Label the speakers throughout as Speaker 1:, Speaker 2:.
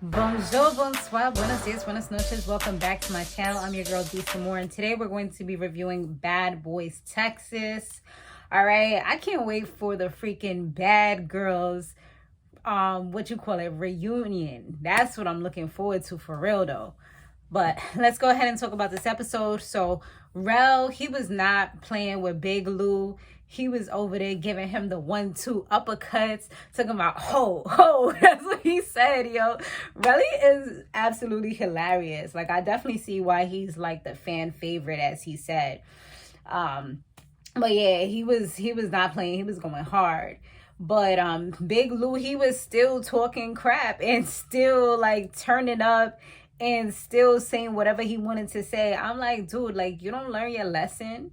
Speaker 1: Bonjour, bonsoir, buenos dias, buenas noches. Welcome back to my channel. I'm your girl, D. Samore, and today we're going to be reviewing Bad Boys Texas. All right, I can't wait for the freaking Bad Girls, reunion. That's what I'm looking forward to for real, though. But let's go ahead and talk about this episode. So, Rell, he was not playing with Big Lou. He was over there giving him the 1-2 uppercuts, talking about ho, ho. That's what he said, yo. Relly is absolutely hilarious. Like, I definitely see why he's like the fan favorite, as he said. But yeah, he was not playing. He was going hard. But Big Lou, he was still talking crap and still like turning up and still saying whatever he wanted to say. I'm like, dude, like, you don't learn your lesson.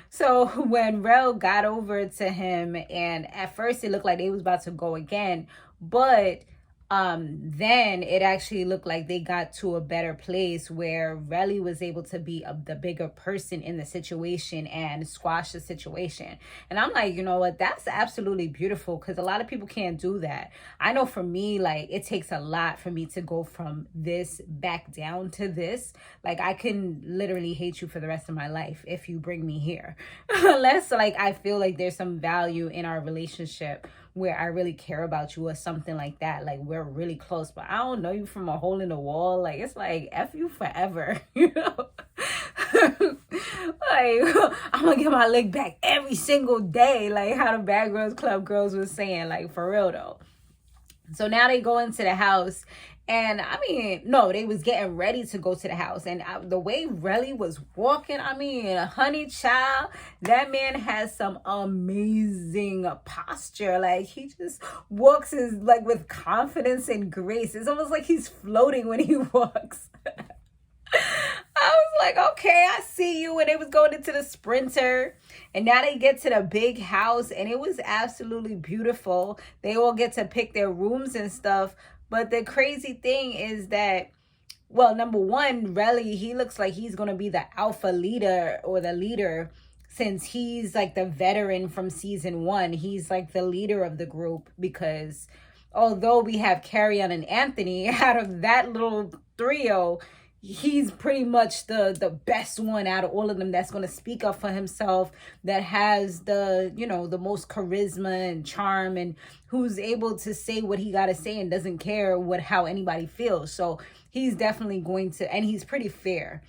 Speaker 1: So when Rell got over to him, and at first it looked like they was about to go again, but then it actually looked like they got to a better place where Relly was able to be the bigger person in the situation and squash the situation. And I'm like, you know what, that's absolutely beautiful, because a lot of people can't do that. I know for me, like, it takes a lot for me to go from this back down to this. Like, I can literally hate you for the rest of my life if you bring me here. Unless, like, I feel like there's some value in our relationship where I really care about you or something like that. Like, we're really close, but I don't know you from a hole in the wall. Like, it's like, F you forever, you know? Like, I'm gonna get my lick back every single day. Like how the Bad Girls Club girls was saying, like, for real though. So now they go into the house. And I mean, no, they was getting ready to go to the house. And the way Relly was walking, I mean, honey child, that man has some amazing posture. Like, he just walks with confidence and grace. It's almost like he's floating when he walks. I was like, okay, I see you. And they was going into the Sprinter. And now they get to the big house. And it was absolutely beautiful. They all get to pick their rooms and stuff. But the crazy thing is that, well, number one, Relly, he looks like he's going to be the alpha leader or the leader, since he's like the veteran from season 1. He's like the leader of the group, because although we have Carrion and Anthony, out of that little trio, he's pretty much the best one out of all of them that's going to speak up for himself, that has the, you know, the most charisma and charm, and who's able to say what he got to say and doesn't care how anybody feels. So he's definitely going to, and he's pretty fair.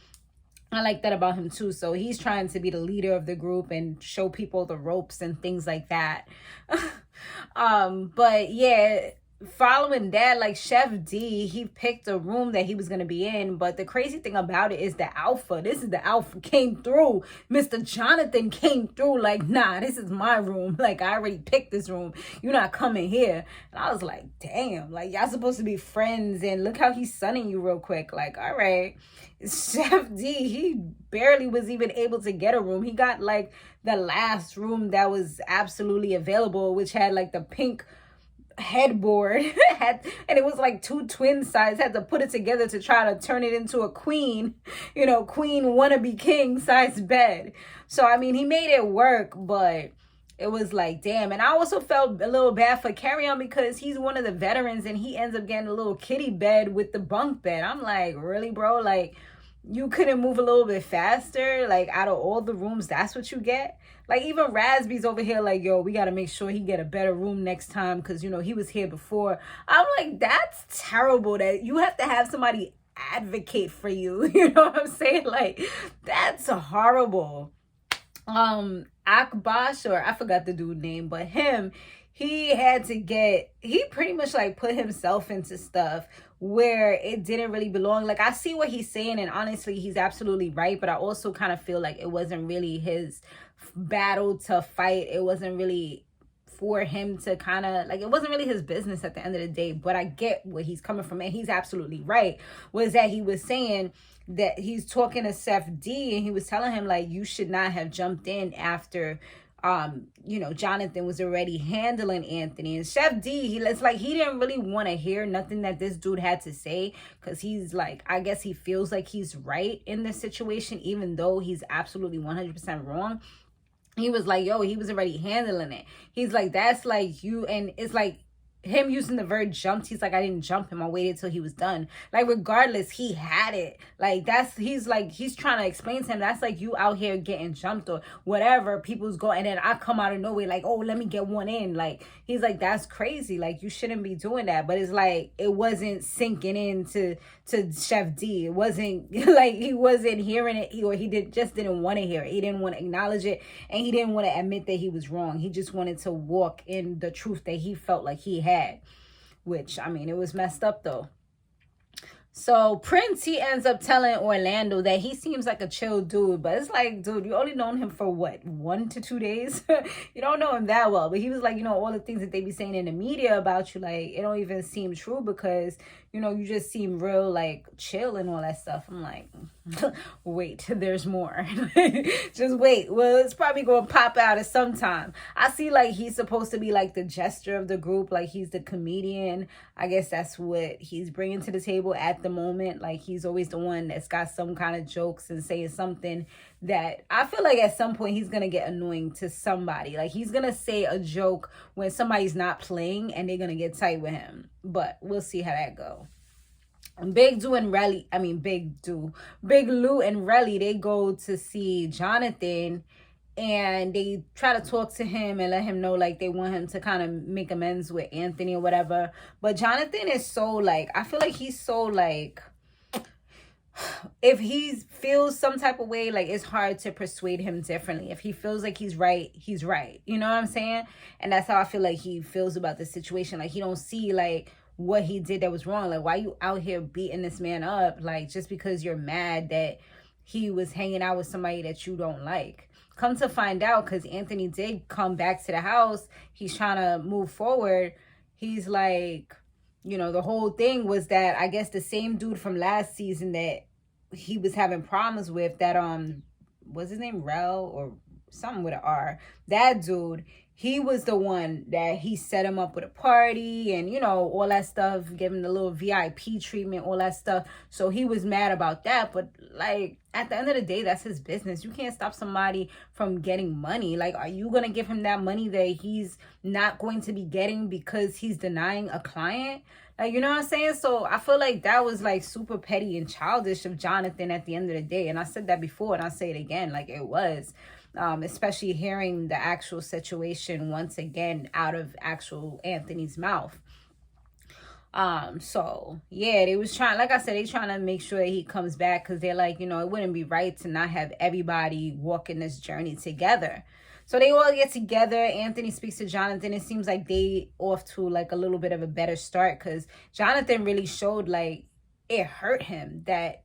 Speaker 1: I like that about him too. So he's trying to be the leader of the group and show people the ropes and things like that. But yeah, following that, like, Chef D, he picked a room that he was going to be in. But the crazy thing about it is the alpha. This is the alpha came through. Mr. Jonathan came through like, nah, this is my room. Like, I already picked this room. You're not coming here. And I was like, damn, like, y'all supposed to be friends. And look how he's sunning you real quick. Like, all right. Chef D, he barely was even able to get a room. He got like the last room that was absolutely available, which had like the pink headboard and it was like 2 twin size, had to put it together to try to turn it into a queen wannabe king size bed. So I mean, he made it work, but it was like, damn. And I also felt a little bad for Carrion, because he's one of the veterans and he ends up getting a little kitty bed with the bunk bed. I'm like, really, bro? Like, you couldn't move a little bit faster? Like, out of all the rooms, that's what you get? Like, even Raspy's over here like, yo, we got to make sure he get a better room next time, because, you know, he was here before. I'm like, that's terrible that you have to have somebody advocate for you. You know what I'm saying? Like, that's horrible. Akbash, or I forgot the dude's name, but him, he pretty much like put himself into stuff where it didn't really belong. Like, I see what he's saying, and honestly, he's absolutely right, but I also kind of feel like it wasn't really his battle to fight. It wasn't really for him to kind of, like, it wasn't really his business at the end of the day. But I get where he's coming from, and he's absolutely right. Was that he was saying that he's talking to Chef D, and he was telling him, like, you should not have jumped in after Jonathan was already handling Anthony. And Chef D, it's like he didn't really want to hear nothing that this dude had to say, because he's like, I guess he feels like he's right in this situation, even though he's absolutely 100% wrong. He was like, yo, he was already handling it. He's like, that's like you. And it's like, him using the verb jumped, he's like, I didn't jump him, I waited till he was done. Like, regardless, he had it. Like, he's trying to explain to him, that's like you out here getting jumped or whatever, people's going, and then I come out of nowhere like, oh, let me get one in. Like, he's like, that's crazy, like, you shouldn't be doing that. But it's like, it wasn't sinking into Chef D. It wasn't like he wasn't hearing it, or he didn't want to hear it. He didn't want to acknowledge it, and he didn't want to admit that he was wrong. He just wanted to walk in the truth that he felt like he had, which, I mean, it was messed up though. So Prince, he ends up telling Orlando that he seems like a chill dude, but it's like, dude, you only known him for what, 1 to 2 days? You don't know him that well. But he was like, all the things that they be saying in the media about you, like, it don't even seem true because, you just seem real, like, chill and all that stuff. I'm like, wait, there's more. Just wait. Well, it's probably going to pop out at some time. I see, like, he's supposed to be, like, the jester of the group. Like, he's the comedian. I guess that's what he's bringing to the table at the moment. Like, he's always the one that's got some kind of jokes and saying something that I feel like at some point he's going to get annoying to somebody. Like, he's going to say a joke when somebody's not playing and they're going to get tight with him. But we'll see how that go. Big Lou and Relly, they go to see Jonathan, and they try to talk to him and let him know, like, they want him to kind of make amends with Anthony or whatever. But Jonathan is so, like, I feel like he's so, like, if he feels some type of way, like, it's hard to persuade him differently. If he feels like he's right, he's right. You know what I'm saying? And that's how I feel like he feels about the situation. Like, he don't see, like, what he did that was wrong. Like, why you out here beating this man up? Like, just because you're mad that he was hanging out with somebody that you don't like. Come to find out, because Anthony did come back to the house, he's trying to move forward. He's like, the whole thing was that, I guess the same dude from last season that he was having problems with, that what's his name, Rell or something with an R, that dude, he was the one that he set him up with a party and, all that stuff, give him the little VIP treatment, all that stuff. So he was mad about that. But, like, at the end of the day, that's his business. You can't stop somebody from getting money. Like, are you going to give him that money that he's not going to be getting because he's denying a client? Like, you know what I'm saying? So I feel like that was, like, super petty and childish of Jonathan at the end of the day. And I said that before, and I'll say it again. Like, it was. Especially hearing the actual situation once again out of actual Anthony's mouth. So yeah, they was trying, like I said, they trying to make sure that he comes back, because they're like, it wouldn't be right to not have everybody walking this journey together. So they all get together. Anthony speaks to Jonathan. It seems like they off to, like, a little bit of a better start, because Jonathan really showed, like, it hurt him that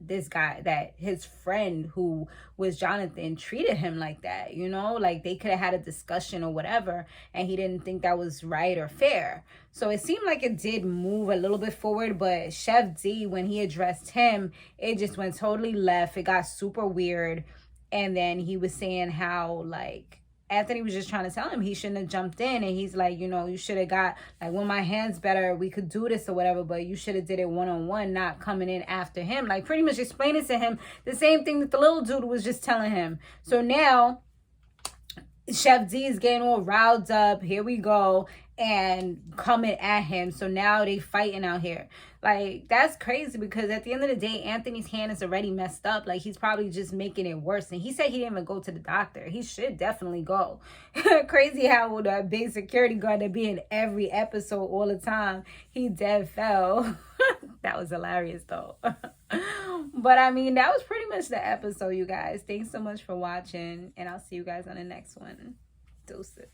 Speaker 1: his friend who was Jonathan treated him like that, like they could have had a discussion or whatever, and he didn't think that was right or fair. So it seemed like it did move a little bit forward, but Chef D, when he addressed him, it just went totally left. It got super weird. And then he was saying how, like, Anthony was just trying to tell him he shouldn't have jumped in. And he's like, you should have got, like, when my hand's better, we could do this or whatever. But you should have did it one-on-one, not coming in after him. Like, pretty much explaining to him the same thing that the little dude was just telling him. So now Chef D is getting all riled up. Here we go. And coming at him. So now they fighting out here. Like, that's crazy, because at the end of the day, Anthony's hand is already messed up. Like, he's probably just making it worse. And he said he didn't even go to the doctor. He should definitely go. Crazy how that big security guard that be in every episode all the time, he dead fell. That was hilarious, though. But, I mean, that was pretty much the episode, you guys. Thanks so much for watching. And I'll see you guys on the next one. Deuces.